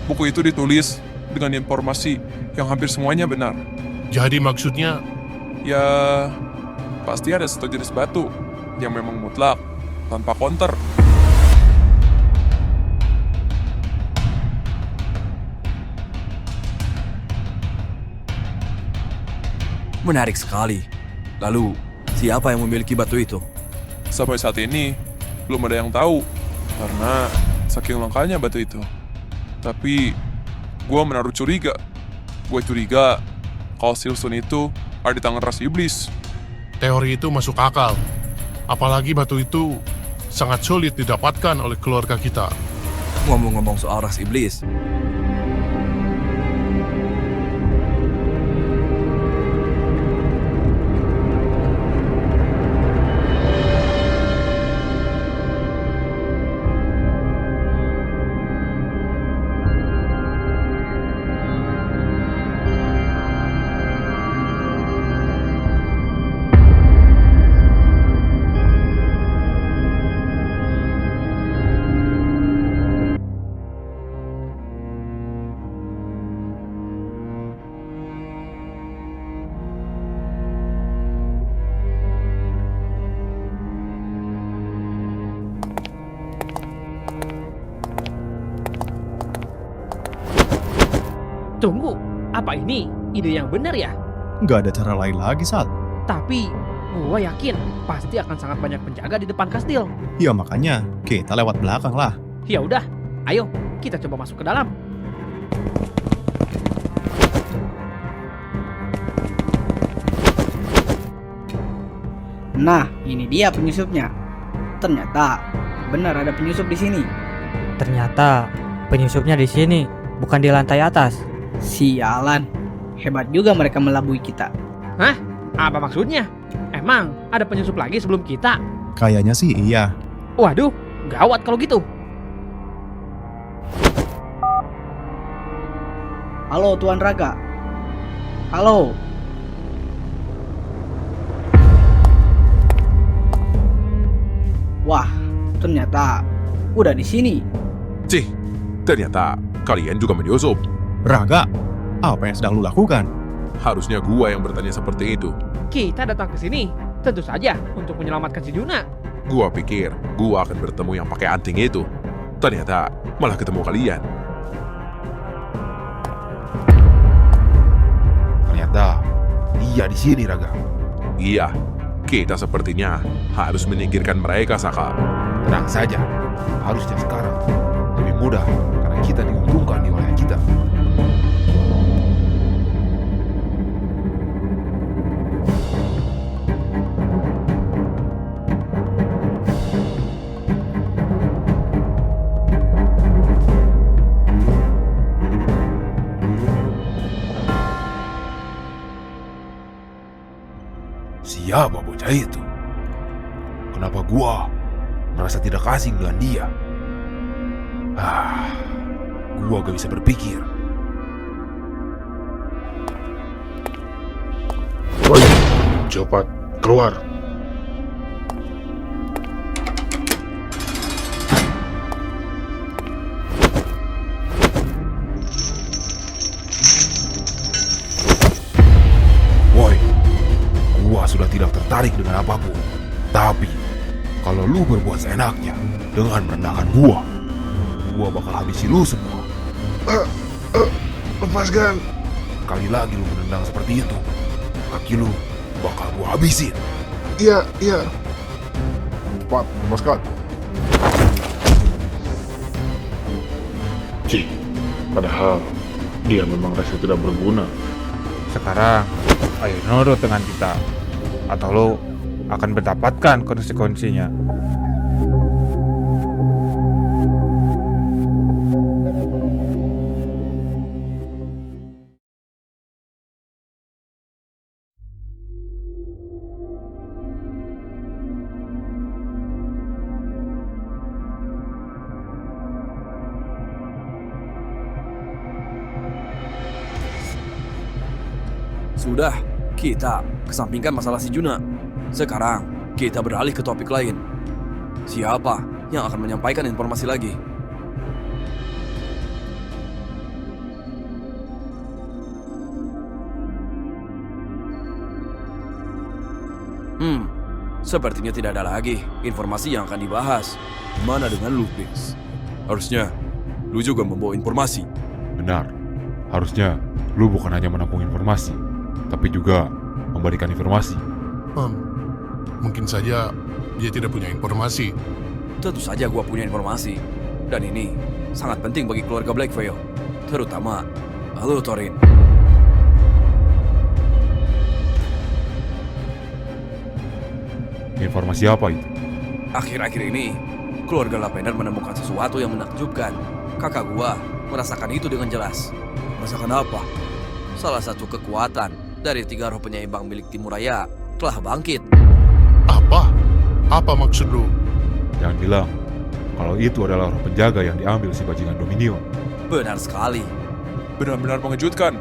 Buku itu ditulis dengan informasi yang hampir semuanya benar. Jadi maksudnya, Ya, pasti ada satu jenis batu yang memang mutlak, tanpa counter. Menarik sekali. Lalu, siapa yang memiliki batu itu? Sampai saat ini, belum ada yang tahu, karena saking langkanya batu itu. Tapi, gue menaruh curiga. Gue curiga kalau Silson itu ada di tangan ras iblis. teori itu masuk akal. Apalagi batu itu sangat sulit didapatkan oleh keluarga kita. Ngomong-ngomong soal ras iblis, Tunggu, apa ini ide yang benar ya? Nggak ada cara lain lagi, Sal. Tapi gua yakin pasti akan sangat banyak penjaga di depan kastil. Ya makanya, kita lewat belakang lah. Ya udah, ayo kita coba masuk ke dalam. Nah, ini dia penyusupnya. Ternyata benar ada penyusup di sini. Ternyata penyusupnya di sini, bukan di lantai atas. Sialan, hebat juga mereka melabui kita. Hah? Apa maksudnya? Emang ada penyusup lagi sebelum kita? Kayaknya sih iya. Waduh, gawat kalau gitu. Halo Tuan Raga. Halo. Wah, ternyata udah di sini. Cih, ternyata kalian juga menyusup. Raga, apa yang sedang lu lakukan? Harusnya gua yang bertanya seperti itu. Kita datang ke sini tentu saja untuk menyelamatkan si Juna. Gua pikir gua akan bertemu yang pakai anting itu. Ternyata malah ketemu kalian. Ternyata dia di sini, Raga. Iya, kita sepertinya harus menyingkirkan mereka, Saka. Tenang saja. Harusnya sekarang lebih mudah karena kita diuntungkan di wilayah kita. Siapa bocah itu? Kenapa gua merasa tidak asing dengan dia? Gua gak bisa berpikir. Woi, cepat keluar. Woi, gua sudah tidak tertarik dengan apapun. Tapi, kalau lu berbuat seenaknya dengan merendahkan gua bakal habisi lu semua. Lepaskan. Kali lagi lu menendang seperti itu, kaki lu bakal gua habisin. Iya. Cepat, lepaskan. Cih, padahal dia memang rasa tidak berguna. Sekarang, ayo nurut dengan kita, atau lo akan mendapatkan konsekuensinya. sudah, kita kesampingkan masalah si Juna. Sekarang, kita beralih ke topik lain. Siapa yang akan menyampaikan informasi lagi? Sepertinya tidak ada lagi informasi yang akan dibahas. Gimana dengan lu, Prince? Harusnya lu juga membawa informasi. Benar. Harusnya lu bukan hanya menampung informasi, tapi juga memberikan informasi. Mungkin saja dia tidak punya informasi. Tentu saja gua punya informasi. Dan ini sangat penting bagi keluarga Blackveil. Terutama lu, Thorin. Informasi apa itu? Akhir-akhir ini, keluarga Lavender menemukan sesuatu yang menakjubkan. Kakak gua merasakan itu dengan jelas. Merasakan apa? Salah satu kekuatan dari 3 roh penyeimbang milik Timuraya telah bangkit. Apa? Apa maksud lu? Jangan bilang kalau itu adalah roh penjaga yang diambil si bajingan Dominion. Benar sekali. Benar-benar mengejutkan.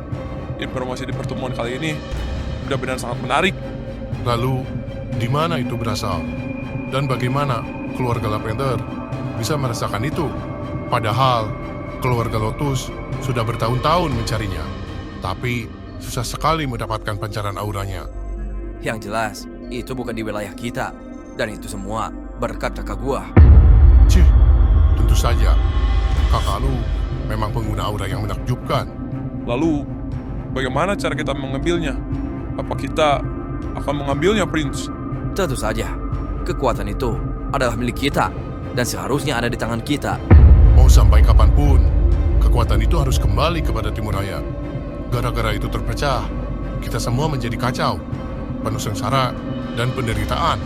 Informasi di pertemuan kali ini benar-benar sangat menarik. Lalu, di mana itu berasal? Dan bagaimana keluarga Lavender bisa merasakan itu? Padahal, keluarga Lotus sudah bertahun-tahun mencarinya. Tapi, susah sekali mendapatkan pancaran auranya. Yang jelas, itu bukan di wilayah kita. Dan itu semua berkat kakak gua. Cih, tentu saja. Kakak lu memang pengguna aura yang menakjubkan. Lalu, bagaimana cara kita mengambilnya? Apa kita akan mengambilnya, Prince? Tentu saja, kekuatan itu adalah milik kita. Dan seharusnya ada di tangan kita. Mau sampai kapanpun, kekuatan itu harus kembali kepada Timuraya. Gara-gara itu terpecah, kita semua menjadi kacau, penuh sengsara dan penderitaan.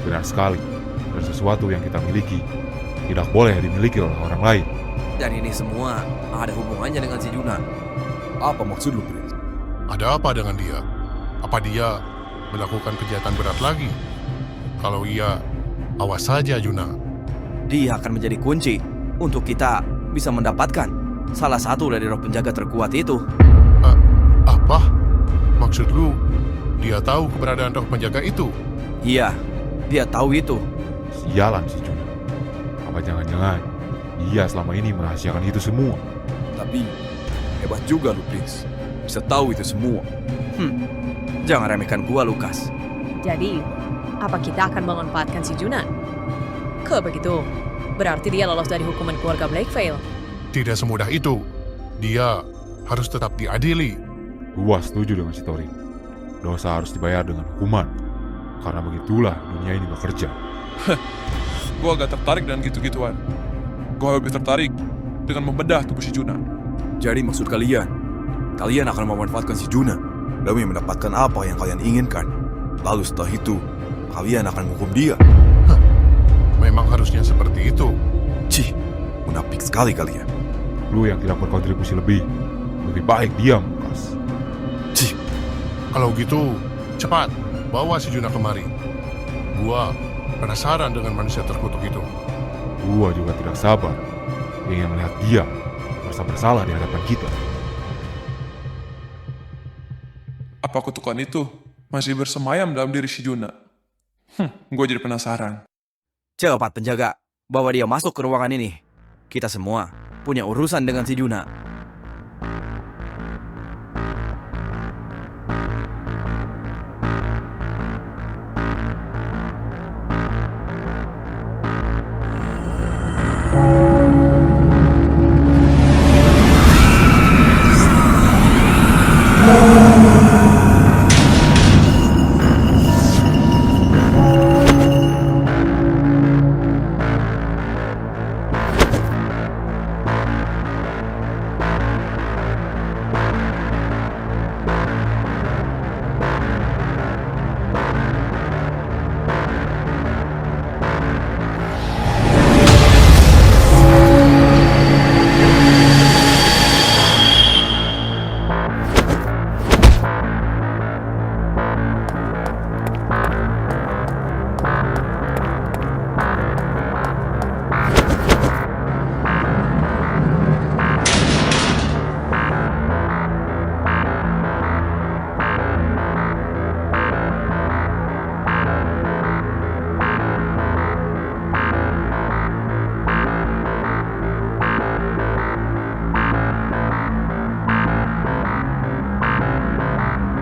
Benar sekali. Dan sesuatu yang kita miliki tidak boleh dimiliki oleh orang lain. Dan ini semua ada hubungannya dengan si Juna. Apa maksud lu, Prince? Ada apa dengan dia? Apa dia melakukan kejahatan berat lagi? Kalau iya, awas saja, Juna. Dia akan menjadi kunci untuk kita bisa mendapatkan salah satu dari roh penjaga terkuat itu. Apa? Maksud lu, dia tahu keberadaan roh penjaga itu? Iya, dia tahu itu. Sialan si Juna. Apa jangan-jangan dia selama ini merahasiakan itu semua? Tapi, hebat juga lu, Prince. Bisa tahu itu semua. Jangan remehkan gua, Lukas. Jadi, apa kita akan memanfaatkan si Juna? Kalau begitu, berarti dia lolos dari hukuman keluarga Blackveil. Tidak semudah itu. Dia harus tetap diadili. Gua setuju dengan si Thorin. Dosa harus dibayar dengan hukuman. Karena begitulah dunia ini bekerja. Gue agak tertarik dengan gitu-gituan. Gue lebih tertarik dengan membedah tubuh si Juna. Jadi maksud kalian akan memanfaatkan si Juna demi mendapatkan apa yang kalian inginkan. Lalu setelah itu, kalian akan menghukum dia. Memang harusnya seperti itu. Cih, munafik sekali kalian. Lu yang tidak berkontribusi lebih baik diam, Lukas. Cih, Kalau gitu, cepat bawa si Juna kemari. Gua penasaran dengan manusia terkutuk itu. Gua juga tidak sabar ingin melihat dia merasa bersalah di hadapan kita. Apa kutukan itu masih bersemayam dalam diri si Juna? Gue jadi penasaran. Cepat penjaga, bawa dia masuk ke ruangan ini. Kita semua punya urusan dengan si Juna.